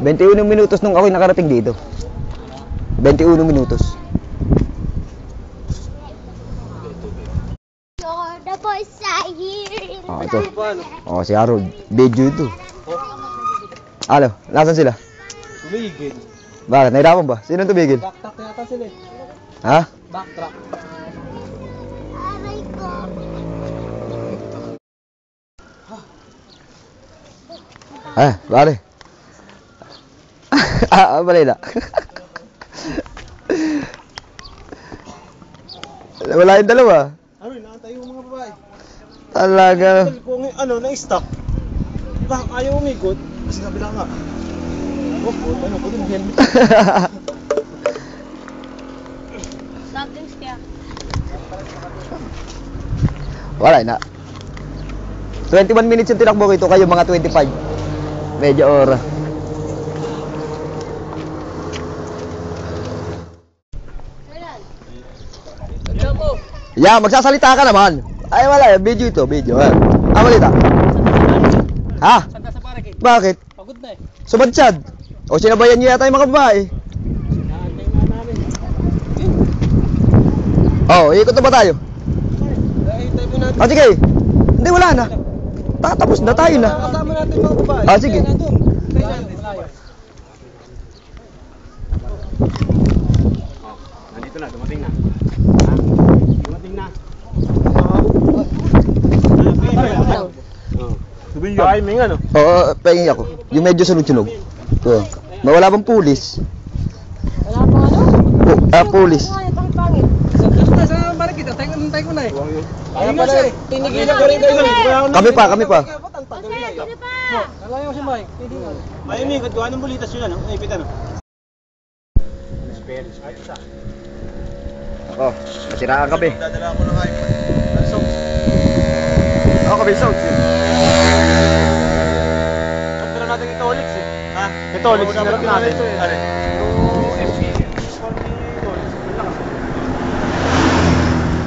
21 minutos nung ako'y nakarating dito. 21 minutos. The boys are here. Oh, ito. Oh, si Harold. Video ito. Ano? Nasaan sila? Tumigil. Bakit? Nahirapan ba? Sino tumigil? Backtrack na yata sila eh. Ha? Backtrack. Aray ko. Bale. Bale na. Wala yung dalawa. Ano, inaantay yung mga babae. Talaga. Kung ano, na-stop. Bakit ayaw umikot? Kasi kabila nga. Ano po din helmet. Nothing's there. Wala na. 21 minutes yung tinakbo ko ito, kayo mga 25. Medyo ora. Yeah, magsasalita ka naman. Ay wala, video ito, video. Malita. Ha? Bakit? Pagod na eh. Sumadsyad. O sinabayan niyo yata yung mga babae. Naantay nga namin. Ikot na ba tayo? Hintay mo natin. Sige. Hindi, wala na. Tatapos na tayo na. Kasama natin mga babae. Sige. Nandun. Malayo. Nandito na, dumating na. Dumating na. Timing ano? Oo, pahingin ako. Yung medyo sunog-sunog. Mawala bang pulis? Wala pa ano? Pulis. Pangit. Sa balik kita, tayo ko na eh. Kaya pala eh. Tinigilan ko rin kayo. Kami pa. Sige pa. Nalayo ko si Mike. Ay, umikot ko. Anong bulitas yun ano? Ipit ano? Masiraan kami. Dadala ako ng iPad. Songs. Kami songs. Pero natin Itolix eh. Ha? Itolix na lang natin. Ano?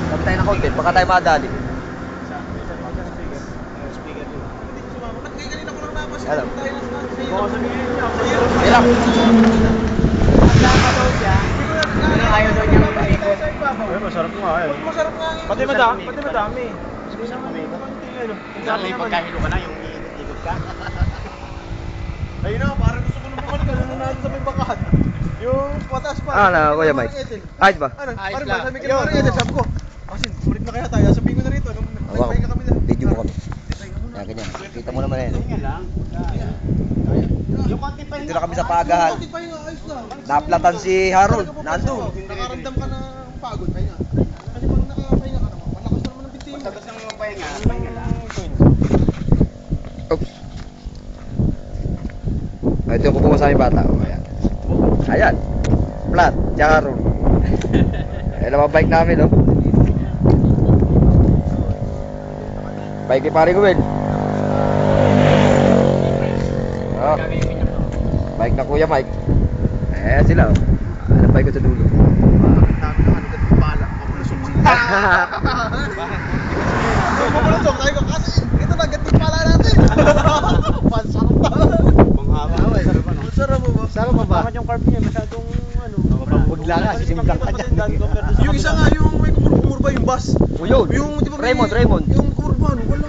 Sabi tayo na content, baka tayo madali. Alam. Ilang. Ayaw daw niya mag-ikot. Masarap nga eh. Masarap nga. Pati madami. May pagkahilo ka na, yung ikot ka. Ayun na, parang gusto ko na bumalik. Ano na natin sa may bakahan? Yung patas pa. Kuya Mike. Ayos ba? Ano? Ayos Parang lang. sabi ka na rin, sabi ko. Kasi bumalik na kaya tayo. Sabihin ko na rito. May kami na. Video mo kami. Kaya ganyan. Kita mo naman yan. Yung konti pa Dito na kami sa Pagahan. Bakit pa yung ayos lang? Naplatan si Harold. Nandun. Nakaramdam ka na pagod. Pahinga. Kasi pag nakapahinga ka naman, malakas na naman ang binti mo. Tapos ng mga pahinga lang. Oops. Ito yung kukuha sa aming bata. Ayan. Flat. Tsaka Harold. Ayan ang bike namin, no? Bike ni pare ko, Ben. Bike na Kuya Mike. Sila, oh. Alam bike ko sa dulo. Dami naman, ganun pala. Ako na sumuli. Bumulusok tayo kasi ito na, ganun pala natin. Pansarap pa. Panghaba. Masarap mo ba? Sarap ba? Bakit yung carb niya masyadong ano? Bugla nga, sisimplang ka dyan. Yung isa nga, yung may kumurba yung bus. O yun. Yung, di ba, Raymond. Yung kumurba, wala.